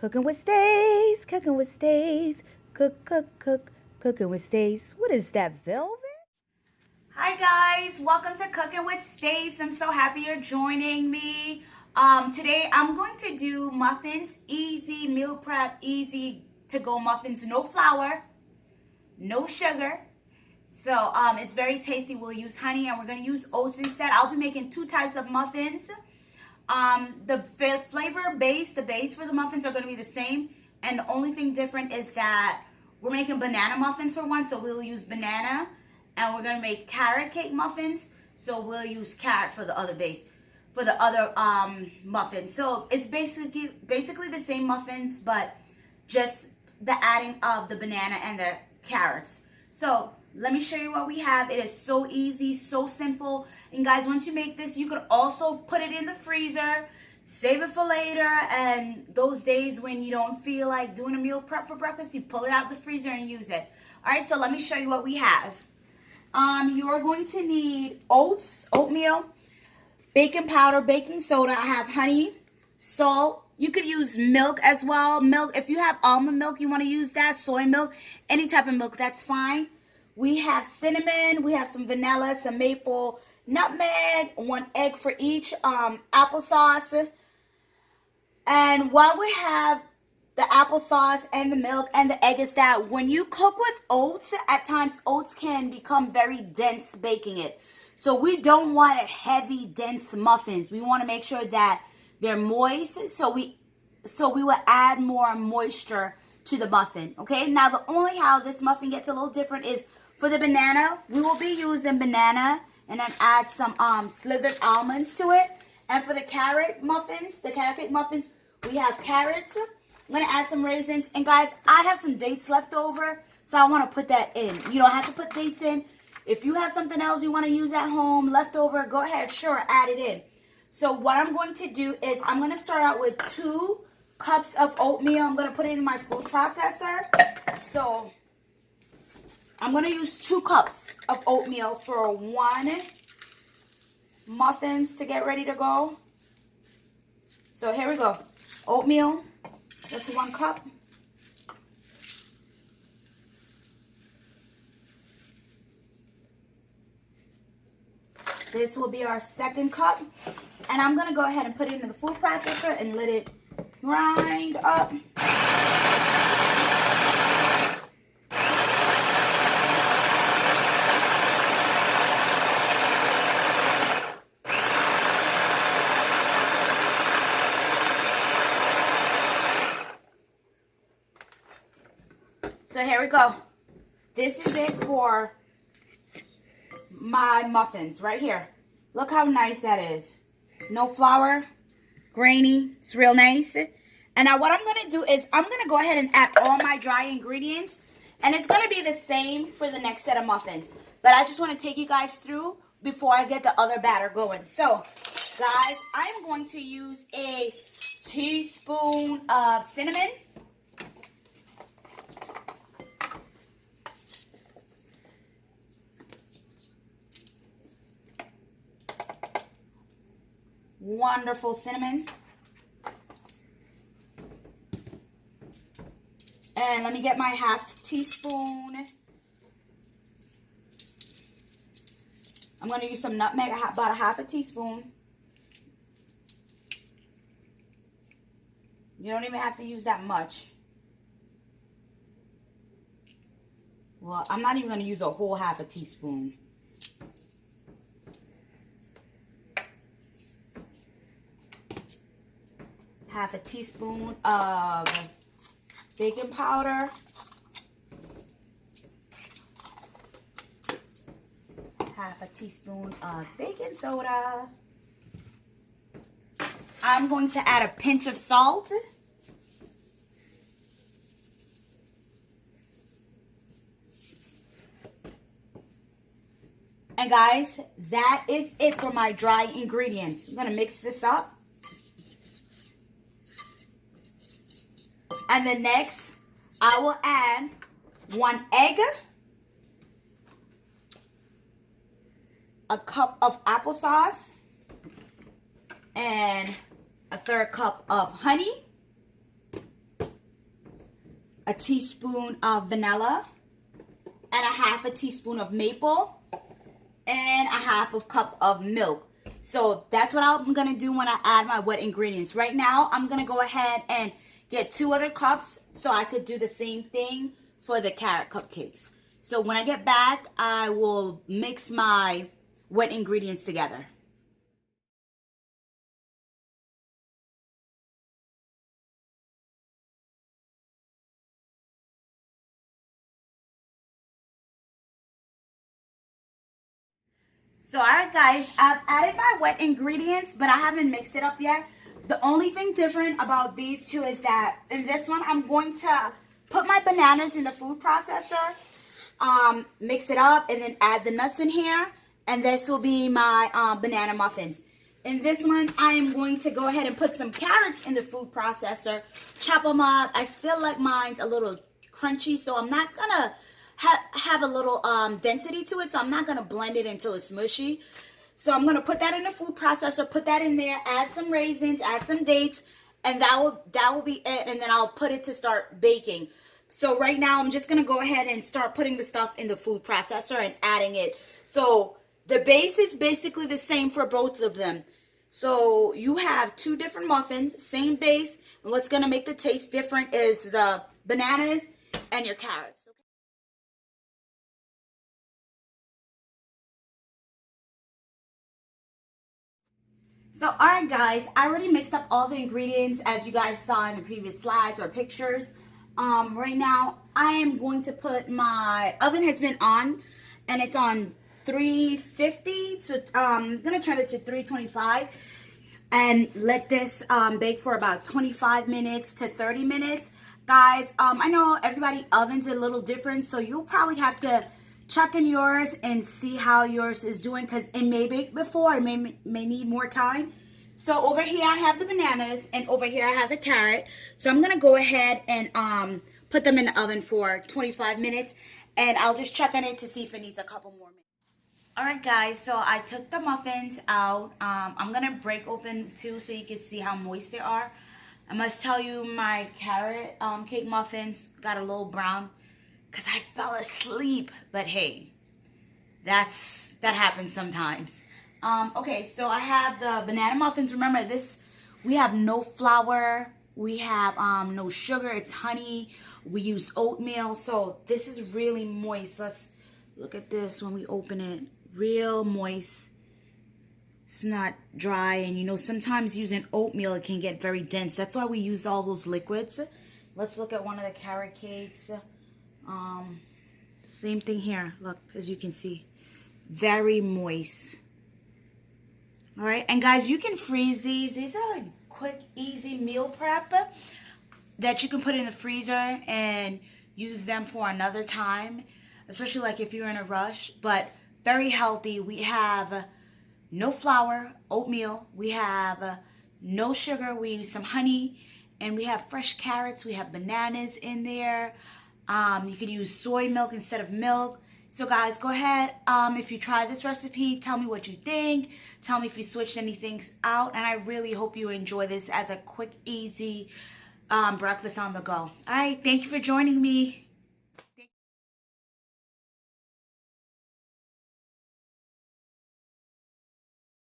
Cooking with Stace, cooking with Stace, cooking with Stace. What is that, velvet? Hi guys, welcome to Cooking with Stace. I'm so happy you're joining me. Today I'm going to do muffins, easy meal prep, easy to go muffins, no flour, no sugar. So it's very tasty. We'll use honey and we're going to use oats instead. I'll be making two types of muffins. The flavor base, the base for the muffins are going to be the same. And the only thing different is that we're making banana muffins for one. So we'll use banana. And we're going to make carrot cake muffins. So we'll use carrot for the other base, for the other muffin. So it's basically the same muffins, but just the adding of the banana and the carrots. So let me show you what we have. It is so easy, so simple. And guys, once you make this, you could also put it in the freezer, save it for later. And those days when you don't feel like doing a meal prep for breakfast, you pull it out of the freezer and use it. All right, so let me show you what we have. You are going to need oats, oatmeal, baking powder, baking soda. I have honey, salt. You could use milk as well. Milk, if you have almond milk, you want to use that. Soy milk, any type of milk, that's fine. We have cinnamon. We have some vanilla, some maple, nutmeg, 1 egg for each, applesauce. And while we have the applesauce and the milk and the egg is that when you cook with oats, at times oats can become very dense baking it. So we don't want a heavy, dense muffins. We want to make sure that they're moist, so we will add more moisture to the muffin, okay? Now, the only how this muffin gets a little different is for the banana, we will be using banana and then add some slithered almonds to it. And for the carrot muffins, the carrot cake muffins, we have carrots. I'm going to add some raisins. And guys, I have some dates left over, so I want to put that in. You don't have to put dates in. If you have something else you want to use at home, leftover, go ahead, sure, add it in. So what I'm going to do is I'm going to start out with 2 cups of oatmeal. I'm going to put it in my food processor. So I'm going to use 2 cups of oatmeal for 1 muffins to get ready to go. So here we go. Oatmeal, that's 1 cup. This will be our 2nd cup. And I'm going to go ahead and put it in the food processor and let it grind up. So here we go. This is it for my muffins right here. Look how nice that is. No flour, grainy, it's real nice. And now what I'm going to do is I'm going to go ahead and add all my dry ingredients. And it's going to be the same for the next set of muffins. But I just want to take you guys through before I get the other batter going. So, guys, I'm going to use a teaspoon of cinnamon. Wonderful cinnamon. And let me get my 1/2 teaspoon. I'm going to use some nutmeg, about 1/2 teaspoon. You don't even have to use that much. Well, I'm not even going to use a whole 1/2 teaspoon. Half a teaspoon of baking powder. Half a teaspoon of baking soda. I'm going to add a pinch of salt. And guys, that is it for my dry ingredients. I'm going to mix this up. And then next, I will add 1 egg, a cup of applesauce, and a 1/3 cup of honey, a teaspoon of vanilla, and a half a teaspoon of maple, and a half a cup of milk. So that's what I'm going to do when I add my wet ingredients. Right now, I'm going to go ahead and get 2 other cups so I could do the same thing for the carrot cupcakes. So when I get back, I will mix my wet ingredients together. So alright guys, I've added my wet ingredients, but I haven't mixed it up yet. The only thing different about these two is that in this one, I'm going to put my bananas in the food processor, mix it up, and then add the nuts in here. And this will be my banana muffins. In this one, I am going to go ahead and put some carrots in the food processor, chop them up. I still like mine a little crunchy, so I'm not going to have a little density to it, so I'm not going to blend it until it's mushy. So I'm going to put that in the food processor, put that in there, add some raisins, add some dates, and that will be it. And then I'll put it to start baking. So right now I'm just going to go ahead and start putting the stuff in the food processor and adding it. So the base is basically the same for both of them. So you have 2 different muffins, same base, and what's going to make the taste different is the bananas and your carrots. So alright guys, I already mixed up all the ingredients as you guys saw in the previous slides or pictures. Right now I am going to put my oven has been on and it's on 350, so I'm going to turn it to 325 and let this bake for about 25 minutes to 30 minutes. Guys, I know everybody ovens a little different, so you'll probably have to check in yours and see how yours is doing because it may bake before, it may need more time. So over here I have the bananas and over here I have the carrot. So I'm going to go ahead and put them in the oven for 25 minutes and I'll just check on it to see if it needs a couple more minutes. Alright guys, so I took the muffins out. I'm going to break open 2 so you can see how moist they are. I must tell you my carrot cake muffins got a little brown because I fell asleep, but hey, that happens sometimes. Okay, so I have the banana muffins. Remember this, we have no flour, we have no sugar, it's honey, we use oatmeal, so this is really moist. Let's look at this when we open it, real moist. It's not dry, and you know sometimes using oatmeal it can get very dense. That's why we use all those liquids. Let's look at one of the carrot cakes. Same thing here, look, as you can see, very moist. All right, and guys, you can freeze these. These are like quick, easy meal prep that you can put in the freezer and use them for another time, especially like if you're in a rush, but very healthy. We have no flour, oatmeal, we have no sugar, we use some honey, and we have fresh carrots, we have bananas in there. You could use soy milk instead of milk. So guys, go ahead, if you try this recipe, tell me what you think. Tell me if you switched anything out. And I really hope you enjoy this as a quick, easy breakfast on the go. All right, thank you for joining me.